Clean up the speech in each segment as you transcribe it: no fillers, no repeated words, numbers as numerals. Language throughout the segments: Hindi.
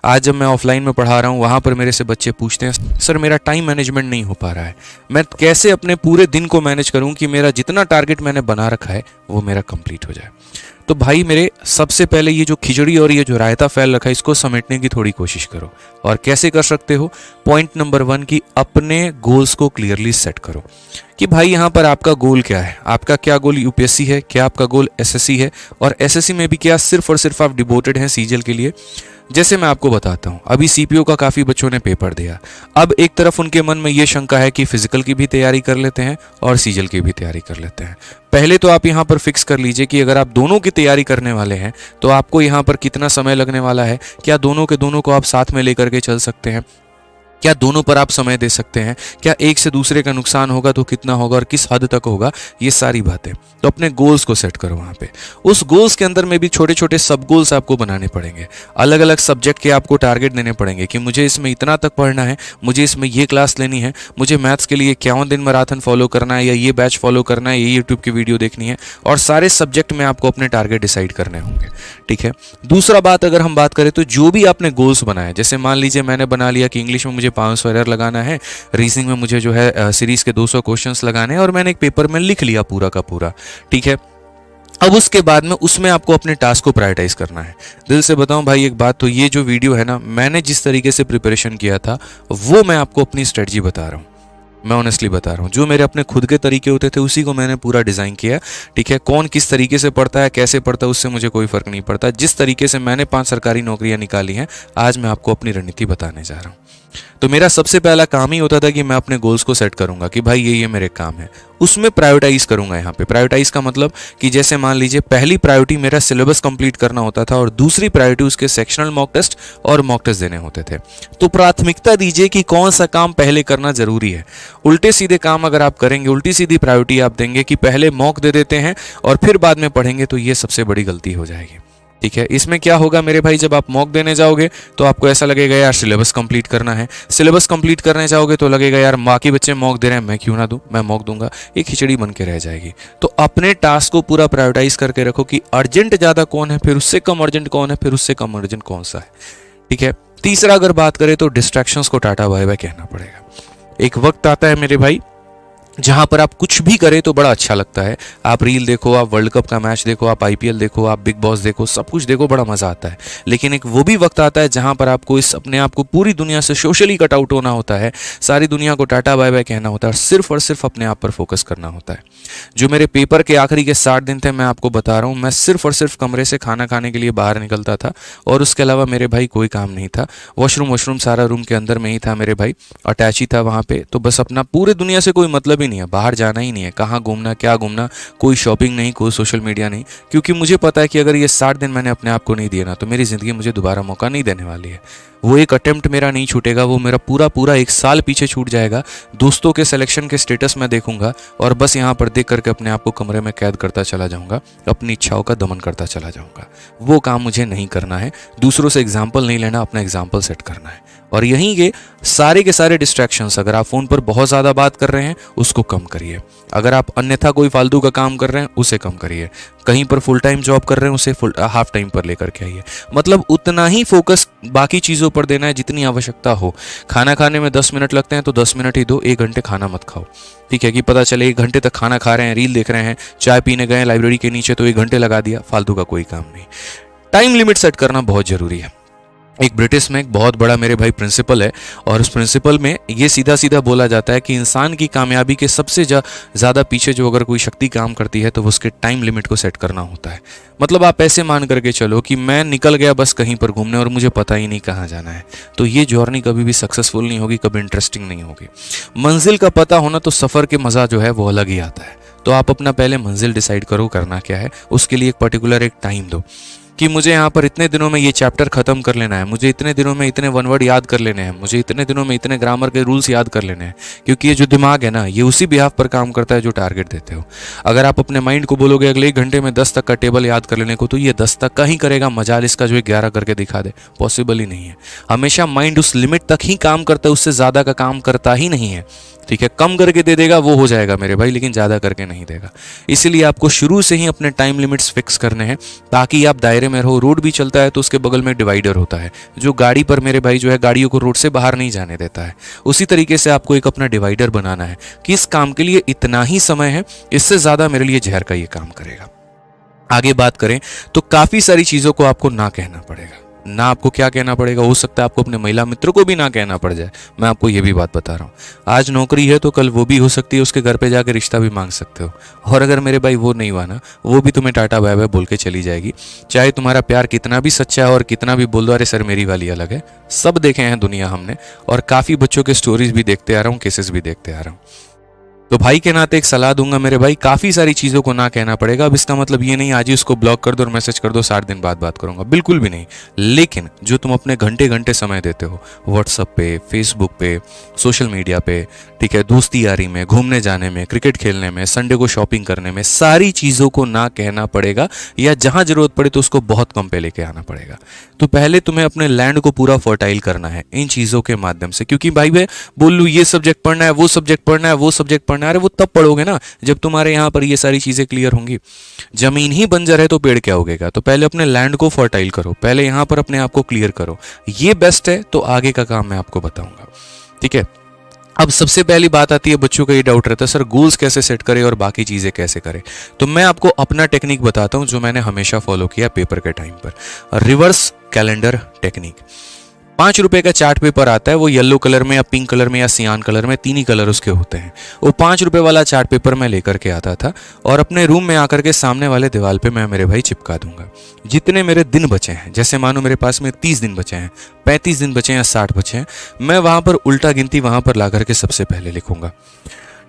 आज जब मैं ऑफलाइन में पढ़ा रहा हूँ वहाँ पर मेरे से बच्चे पूछते हैं सर मेरा टाइम मैनेजमेंट नहीं हो पा रहा है, मैं कैसे अपने पूरे दिन को मैनेज करूँ कि मेरा जितना टारगेट मैंने बना रखा है वो मेरा कंप्लीट हो जाए। तो भाई मेरे सबसे पहले ये जो खिचड़ी और ये जो रायता फैल रखा है इसको समेटने की थोड़ी कोशिश करो। और कैसे कर सकते हो? पॉइंट नंबर 1 कि अपने गोल्स को क्लियरली सेट करो कि भाई यहाँ पर आपका गोल क्या है। आपका क्या गोल यूपीएससी है, क्या आपका गोल एसएससी है, और एसएससी में भी क्या सिर्फ और सिर्फ आप डिवोटेड हैं सीजीएल के लिए। जैसे मैं आपको बताता हूँ, अभी सीपीओ का काफ़ी बच्चों ने पेपर दिया। अब एक तरफ उनके मन में ये शंका है कि फिजिकल की भी तैयारी कर लेते हैं और सीजीएल की भी तैयारी कर लेते हैं। पहले तो आप यहाँ पर फिक्स कर लीजिए कि अगर आप दोनों की तैयारी करने वाले हैं तो आपको यहाँ पर कितना समय लगने वाला है, क्या दोनों के दोनों को आप साथ में लेकर के चल सकते हैं, क्या दोनों पर आप समय दे सकते हैं, क्या एक से दूसरे का नुकसान होगा तो कितना होगा और किस हद तक होगा, ये सारी बातें। तो अपने गोल्स को सेट करो वहाँ पे। उस गोल्स के अंदर में भी छोटे छोटे सब गोल्स आपको बनाने पड़ेंगे। अलग अलग सब्जेक्ट के आपको टारगेट देने पड़ेंगे कि मुझे इसमें इतना तक पढ़ना है, मुझे इसमें ये क्लास लेनी है, मुझे मैथ्स के लिए 51 दिन मैराथन फॉलो करना है, या ये बैच फॉलो करना है, ये यूट्यूब की वीडियो देखनी है, और सारे सब्जेक्ट में आपको अपने टारगेट डिसाइड करने होंगे। ठीक है। दूसरा बात, अगर हम बात करें तो जो भी आपने गोल्स बनाए, जैसे मान लीजिए मैंने बना लिया कि इंग्लिश में मुझे 500 एरर लगाना है, रीजनिंग में मुझे जो है सीरीज के 200 क्वेश्चंस लगाने हैं, और मैंने एक पेपर में लिख लिया पूरा का पूरा। ठीक है। अब उसके बाद में उसमें आपको अपने टास्क को प्रायोरिटाइज करना है। दिल से बताऊं भाई एक बात, तो ये जो वीडियो है ना, मैंने जिस तरीके से प्रिपरेशन किया था वो मैं आपको अपनी स्ट्रेटजी बता रहा हूँ। मैं ऑनेस्टली बता रहा हूँ, जो मेरे अपने खुद के तरीके होते थे उसी को मैंने पूरा डिज़ाइन किया। ठीक है। कौन किस तरीके से पढ़ता है, कैसे पढ़ता है, उससे मुझे कोई फ़र्क नहीं पड़ता। जिस तरीके से मैंने 5 सरकारी नौकरियां निकाली हैं, आज मैं आपको अपनी रणनीति बताने जा रहा हूँ। तो मेरा सबसे पहला काम ही होता था कि मैं अपने गोल्स को सेट करूंगा कि भाई ये मेरे काम है, उसमें प्रायोरिटाइज करूंगा। यहाँ पे प्रायोरिटाइज का मतलब कि जैसे मान लीजिए पहली प्रायोरिटी मेरा सिलेबस कंप्लीट करना होता था और दूसरी प्रायोरिटी उसके सेक्शनल मॉक टेस्ट और मॉक टेस्ट देने होते थे। तो प्राथमिकता दीजिए कि कौन सा काम पहले करना जरूरी है। उल्टे सीधे काम अगर आप करेंगे, उल्टी सीधी प्रायोरिटी आप देंगे कि पहले मॉक दे देते हैं और फिर बाद में पढ़ेंगे, तो ये सबसे बड़ी गलती हो जाएगी। ठीक है। इसमें क्या होगा मेरे भाई, जब आप मॉक देने जाओगे तो आपको ऐसा लगेगा यार सिलेबस कंप्लीट करना है, सिलेबस कंप्लीट करने जाओगे तो लगेगा यार बाकी बच्चे मॉक दे रहे हैं, मैं क्यों ना दूं, मैं मॉक दूंगा। एक खिचड़ी बन के रह जाएगी। तो अपने टास्क को पूरा प्रायोरिटाइज करके रखो कि अर्जेंट ज्यादा कौन है, फिर उससे कम अर्जेंट कौन है, फिर उससे कम अर्जेंट कौन सा है। ठीक है। तीसरा अगर बात करें तो डिस्ट्रैक्शंस को टाटा बाय बाय कहना पड़ेगा। एक वक्त आता है मेरे भाई जहां पर आप कुछ भी करें तो बड़ा अच्छा लगता है। आप रील देखो, आप वर्ल्ड कप का मैच देखो, आप आईपीएल देखो, आप बिग बॉस देखो, सब कुछ देखो, बड़ा मजा आता है। लेकिन एक वो भी वक्त आता है जहां पर आपको इस अपने आप को पूरी दुनिया से सोशली कट आउट होना होता है, सारी दुनिया को टाटा बाय बाय कहना होता है और सिर्फ अपने आप पर फोकस करना होता है। जो मेरे पेपर के आखिरी के 60 दिन थे, मैं आपको बता रहा हूँ, मैं सिर्फ और सिर्फ कमरे से खाना खाने के लिए बाहर निकलता था और उसके अलावा मेरे भाई कोई काम नहीं था। वॉशरूम सारा रूम के अंदर में ही था मेरे भाई, अटैच ही था वहाँ पे। तो बस अपना पूरे दुनिया से कोई मतलब ही नहीं है, बाहर जाना ही नहीं है, कहाँ घूमना क्या घूमना, कोई शॉपिंग नहीं, कोई सोशल मीडिया नहीं, क्योंकि मुझे पता है कि अगर ये 60 दिन मैंने अपने आप को नहीं दिया ना तो मेरी ज़िंदगी मुझे दोबारा मौका नहीं देने वाली है। वो एक अटेम्प्ट मेरा नहीं छूटेगा, वो मेरा पूरा 1 साल पीछे छूट जाएगा। दोस्तों के सिलेक्शन के स्टेटस में देखूंगा और बस यहाँ पर देख करके अपने आप को कमरे में कैद करता चला जाऊंगा, अपनी इच्छाओं का दमन करता चला जाऊंगा। वो काम मुझे नहीं करना है। दूसरों से एग्जाम्पल नहीं लेना, अपना एग्जाम्पल सेट करना है। और यहीं के सारे डिस्ट्रैक्शंस, अगर आप फ़ोन पर बहुत ज़्यादा बात कर रहे हैं उसको कम करिए। अगर आप अन्यथा कोई फालतू का काम कर रहे हैं उसे कम करिए। कहीं पर फुल टाइम जॉब कर रहे हैं उसे हाफ टाइम पर लेकर के आइए। मतलब उतना ही फोकस बाकी चीज़ों पर देना है जितनी आवश्यकता हो। खाना खाने में 10 मिनट लगते हैं तो 10 मिनट ही दो, 1 घंटे खाना मत खाओ। ठीक है। कि पता चले 1 घंटे तक खाना खा रहे हैं, रील देख रहे हैं, चाय पीने गए लाइब्रेरी के नीचे तो 1 घंटे लगा दिया, फालतू का कोई काम नहीं। टाइम लिमिट सेट करना बहुत ज़रूरी है। एक ब्रिटिश में एक बहुत बड़ा मेरे भाई प्रिंसिपल है और उस प्रिंसिपल में ये सीधा बोला जाता है कि इंसान की कामयाबी के सबसे ज़्यादा पीछे जो अगर कोई शक्ति काम करती है तो वो उसके टाइम लिमिट को सेट करना होता है। मतलब आप ऐसे मान करके चलो कि मैं निकल गया बस कहीं पर घूमने और मुझे पता ही नहीं कहाँ जाना है, तो ये जर्नी कभी भी सक्सेसफुल नहीं होगी, कभी इंटरेस्टिंग नहीं होगी। मंजिल का पता होना तो सफ़र के मज़ा जो है वो अलग ही आता है। तो आप अपना पहले मंजिल डिसाइड करो करना क्या है, उसके लिए एक पर्टिकुलर एक टाइम दो कि मुझे यहाँ पर इतने दिनों में ये चैप्टर खत्म कर लेना है, मुझे इतने दिनों में इतने 1 वर्ड याद कर लेने हैं, मुझे इतने दिनों में इतने ग्रामर के रूल्स याद कर लेने हैं। क्योंकि ये जो दिमाग है ना, ये उसी बिहाफ पर काम करता है जो टारगेट देते हो। अगर आप अपने माइंड को बोलोगे अगले 1 घंटे में 10 तक का टेबल याद कर लेने को, तो ये 10 तक का ही करेगा, मजाल इसका जो 11 करके दिखा दे, पॉसिबल ही नहीं है। हमेशा माइंड उस लिमिट तक ही काम करता है, उससे ज़्यादा का काम करता ही नहीं है। ठीक है। कम करके दे देगा वो हो जाएगा मेरे भाई, लेकिन ज़्यादा करके नहीं देगा। इसीलिए आपको शुरू से ही अपने टाइम लिमिट्स फिक्स करने हैं ताकि आप दायरे दायरे में रहो। रोड भी चलता है तो उसके बगल में डिवाइडर होता है जो गाड़ी पर मेरे भाई जो है गाड़ियों को रोड से बाहर नहीं जाने देता है। उसी तरीके से आपको एक अपना डिवाइडर बनाना है कि इस काम के लिए इतना ही समय है, इससे ज्यादा मेरे लिए जहर का ये काम करेगा। आगे बात करें तो काफी सारी चीजों को आपको ना कहना पड़ेगा। ना आपको क्या कहना पड़ेगा, हो सकता है आपको अपने महिला मित्र को भी ना कहना पड़ जाए। मैं आपको ये भी बात बता रहा हूँ, आज नौकरी है तो कल वो भी हो सकती है, उसके घर पे जाकर रिश्ता भी मांग सकते हो। और अगर मेरे भाई वो नहीं हुआ ना, वो भी तुम्हें टाटा बाय बाय बोल के चली जाएगी। चाहे तुम्हारा प्यार कितना भी सच्चा है और कितना भी बोल दो अरे सर मेरी वाली अलग है। सब देखे हैं दुनिया हमने, और काफी बच्चों के स्टोरीज भी देखते आ रहा हूँ, केसेस भी देखते आ रहा हूँ। तो भाई के नाते एक सलाह दूंगा मेरे भाई, काफी सारी चीजों को ना कहना पड़ेगा। अब इसका मतलब ये नहीं आज ही उसको ब्लॉक कर दो और मैसेज कर दो 60 दिन बाद बात करूंगा, बिल्कुल भी नहीं। लेकिन जो तुम अपने घंटे घंटे समय देते हो व्हाट्सएप पे, फेसबुक पे, सोशल मीडिया पे, ठीक है, दोस्ती यारी में, घूमने जाने में, क्रिकेट खेलने में, संडे को शॉपिंग करने में, सारी चीजों को ना कहना पड़ेगा, या जहां जरूरत पड़े तो उसको बहुत कम पे लेके आना पड़ेगा। तो पहले तुम्हें अपने लैंड को पूरा फर्टाइल करना है इन चीजों के माध्यम से। क्योंकि भाई मैं बोल लूँ ये सब्जेक्ट पढ़ना है, वो सब्जेक्ट पढ़ना है, वो सब्जेक्ट पढ़ना है, अरे वो तब पढ़ोगे ना जब तुम्हारे यहाँ पर ये सारी चीजें क्लियर होंगी। जमीन ही बंजर है तो पेड़ क्या उगेगा। तो पहले अपने लैंड को फर्टाइल करो, पहले यहाँ पर अपने आप को क्लियर करो, ये बेस्ट है। तो आगे का काम मैं आपको बताऊंगा, ठीक है। अब सबसे पहली बात आती है, बच्चों का ये डाउट रहता है सर गोल्स कैसे सेट करें और बाकी चीजें कैसे करें। तो मैं आपको अपना टेक्निक बताता हूं जो मैंने हमेशा फॉलो किया पेपर के टाइम पर, रिवर्स कैलेंडर टेक्निक। 5 रुपए का चार्ट पेपर आता है, वो येलो कलर में या पिंक कलर में या सियान कलर में, 3 ही कलर उसके होते हैं। वो 5 रुपए वाला चार्ट पेपर मैं लेकर के आता था और अपने रूम में आकर के सामने वाले दीवार पे मैं मेरे भाई चिपका दूंगा। जितने मेरे दिन बचे हैं, जैसे मानो मेरे पास में 30 दिन बचे हैं, 35 दिन बचे हैं या 60 बचे हैं, मैं वहां पर उल्टा गिनती वहां पर ला करके सबसे पहले लिखूंगा,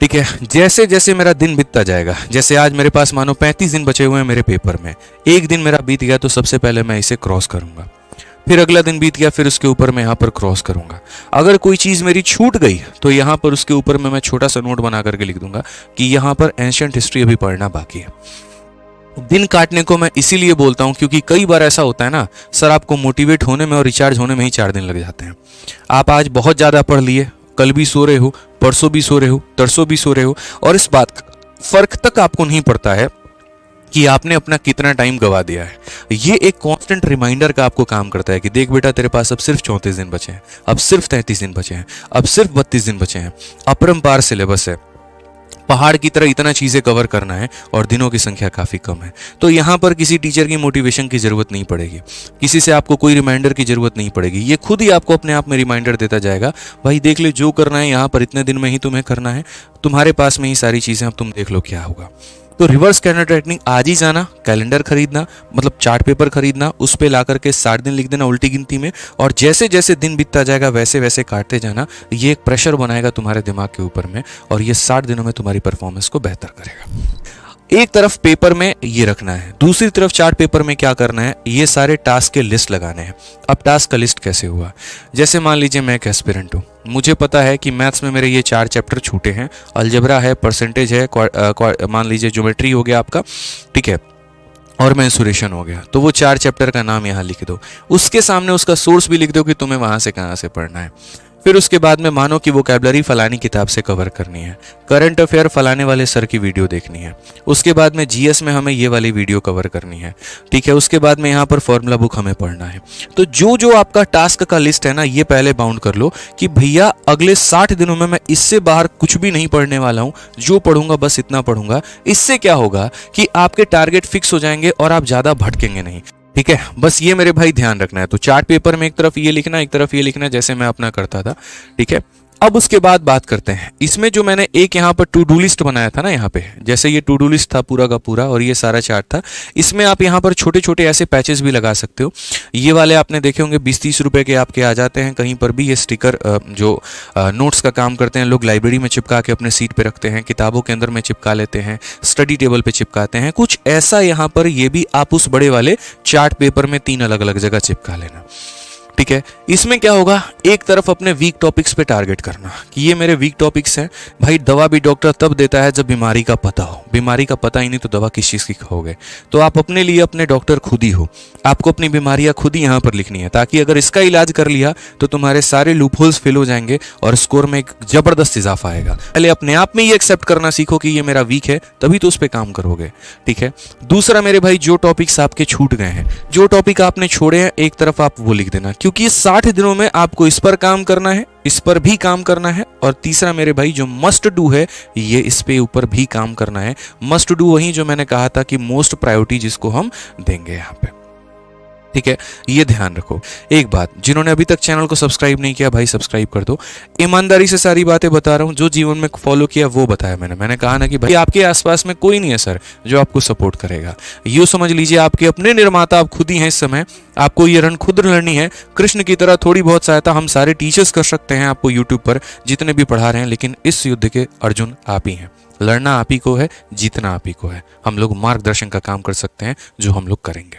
ठीक है। जैसे जैसे मेरा दिन बीतता जाएगा, जैसे आज मेरे पास मानो 35 दिन बचे हुए हैं मेरे पेपर में, एक दिन मेरा बीत गया तो सबसे पहले मैं इसे क्रॉस करूंगा। फिर अगला दिन बीत गया, फिर उसके ऊपर मैं यहाँ पर क्रॉस करूंगा। अगर कोई चीज मेरी छूट गई तो यहाँ पर उसके ऊपर मैं छोटा सा नोट बना करके लिख दूंगा कि यहाँ पर एंशिएंट हिस्ट्री अभी पढ़ना बाकी है। दिन काटने को मैं इसीलिए बोलता हूं क्योंकि कई बार ऐसा होता है ना सर, आपको मोटिवेट होने में और रिचार्ज होने में ही 4 दिन लग जाते हैं। आप आज बहुत ज्यादा पढ़ लिए, कल भी सो रहे हो, परसों भी सो रहे हो, तरसों भी सो रहे हो, और इस बात का फर्क तक आपको नहीं पड़ता है कि आपने अपना कितना टाइम गवा दिया है। ये एक कांस्टेंट रिमाइंडर का आपको काम करता है कि देख बेटा तेरे पास अब सिर्फ 34 दिन बचे हैं, अब सिर्फ 33 दिन बचे हैं, अब सिर्फ 32 दिन बचे हैं। अपरंपार सिलेबस है, पहाड़ की तरह इतना चीजें कवर करना है और दिनों की संख्या काफी कम है। तो यहाँ पर किसी टीचर की मोटिवेशन की जरूरत नहीं पड़ेगी, किसी से आपको कोई रिमाइंडर की जरूरत नहीं पड़ेगी। ये खुद ही आपको अपने आप में रिमाइंडर देता जाएगा, भाई देख ले जो करना है यहाँ पर इतने दिन में ही तुम्हें करना है, तुम्हारे पास में ही सारी चीजें, अब तुम देख लो क्या होगा। तो रिवर्स कैलेंडर टेक्निक, आज ही जाना कैलेंडर खरीदना, मतलब चार्ट पेपर खरीदना, उस पे ला करके 60 दिन लिख देना उल्टी गिनती में, और जैसे जैसे दिन बीतता जाएगा वैसे वैसे काटते जाना। ये एक प्रेशर बनाएगा तुम्हारे दिमाग के ऊपर में, और ये 60 दिनों में तुम्हारी परफॉर्मेंस को बेहतर करेगा। एक तरफ पेपर में ये रखना है, दूसरी तरफ चार्ट पेपर में क्या करना है, ये सारे टास्क के लिस्ट लगाने हैं। अब टास्क का लिस्ट कैसे हुआ, जैसे मान लीजिए मैं एक एस्पिरेंट हूँ, मुझे पता है कि मैथ्स में मेरे ये 4 चैप्टर छूटे हैं, अलजेब्रा है, परसेंटेज है, मान लीजिए ज्योमेट्री हो गया आपका, ठीक है, और मेंसुरेशन हो गया। तो वो 4 चैप्टर का नाम यहाँ लिख दो, उसके सामने उसका सोर्स भी लिख दो कि तुम्हें वहां से कहाँ से पढ़ना है। फिर उसके बाद में मानो कि वोकैबुलरी फलानी किताब से कवर करनी है, करंट अफेयर फलाने वाले सर की वीडियो देखनी है, उसके बाद में जीएस में हमें ये वाली वीडियो कवर करनी है, ठीक है, उसके बाद में यहाँ पर फॉर्मूला बुक हमें पढ़ना है। तो जो जो आपका टास्क का लिस्ट है ना, ये पहले बाउंड कर लो कि भैया अगले 60 दिनों में मैं इससे बाहर कुछ भी नहीं पढ़ने वाला हूँ, जो पढ़ूंगा बस इतना पढ़ूंगा। इससे क्या होगा कि आपके टारगेट फिक्स हो जाएंगे और आप ज्यादा भटकेंगे नहीं, ठीक है। बस ये मेरे भाई ध्यान रखना है। तो चार्ट पेपर में एक तरफ ये लिखना, एक तरफ ये लिखना, जैसे मैं अपना करता था, ठीक है। अब उसके बाद बात करते हैं इसमें जो मैंने एक यहाँ पर टू डू लिस्ट बनाया था ना, यहाँ पे जैसे ये टू डू लिस्ट था पूरा का पूरा और ये सारा चार्ट था, इसमें आप यहाँ पर छोटे छोटे ऐसे पैचेस भी लगा सकते हो। ये वाले आपने देखे होंगे 20-30 रुपए के आपके आ जाते हैं कहीं पर भी। ये स्टिकर जो नोट्स का काम करते हैं लोग, लाइब्रेरी में चिपका के अपने सीट पे रखते हैं, किताबों के अंदर में चिपका लेते हैं, स्टडी टेबल पे चिपकाते हैं, कुछ ऐसा यहाँ पर ये भी आप उस बड़े वाले चार्ट पेपर में 3 अलग अलग जगह चिपका लेना, ठीक है, इसमें क्या होगा, एक तरफ अपने वीक टॉपिक्स पे टारगेट करना कि ये मेरे वीक टॉपिक्स हैं। भाई दवा भी डॉक्टर तब देता है जब बीमारी का पता हो, बीमारी का पता ही नहीं तो दवा किस चीज़ की खाओगे। तो आप अपने लिए अपने डॉक्टर खुद ही हो, आपको अपनी बीमारियां खुद ही यहाँ पर लिखनी है, ताकि अगर इसका इलाज कर लिया तो तुम्हारे सारे लूपहोल्स फिल हो जाएंगे और स्कोर में एक जबरदस्त इजाफा आएगा। पहले अपने आप में ये एक्सेप्ट करना सीखो कि ये मेरा वीक है, तभी तो उस पर काम करोगे। ठीक है, दूसरा मेरे भाई, जो टॉपिक्स आपके छूट गए हैं, जो टॉपिक आपने छोड़े हैं, एक तरफ आप वो लिख देना, क्योंकि 60 दिनों में आपको इस पर काम करना है, इस पर भी काम करना है। और तीसरा मेरे भाई, जो मस्ट डू है, ये इस पे ऊपर भी काम करना है। मस्ट डू वही जो मैंने कहा था कि मोस्ट प्रायोरिटी जिसको हम देंगे यहाँ पे। ठीक है, ये ध्यान रखो। एक बात, जिन्होंने अभी तक चैनल को सब्सक्राइब नहीं किया भाई सब्सक्राइब कर दो। ईमानदारी से सारी बातें बता रहा हूँ, जो जीवन में फॉलो किया वो बताया मैंने कहा ना कि भाई आपके आसपास में कोई नहीं है सर जो आपको सपोर्ट करेगा। यूँ समझ लीजिए आपके अपने निर्माता आप खुद ही हैं इस समय। आपको ये रन खुद लड़नी है। कृष्ण की तरह थोड़ी बहुत सहायता हम सारे टीचर्स कर सकते हैं आपको यूट्यूब पर, जितने भी पढ़ा रहे हैं, लेकिन इस युद्ध के अर्जुन आप ही हैं। लड़ना आप ही को है, जीतना आप ही को है। हम लोग मार्गदर्शन का काम कर सकते हैं, जो हम लोग करेंगे।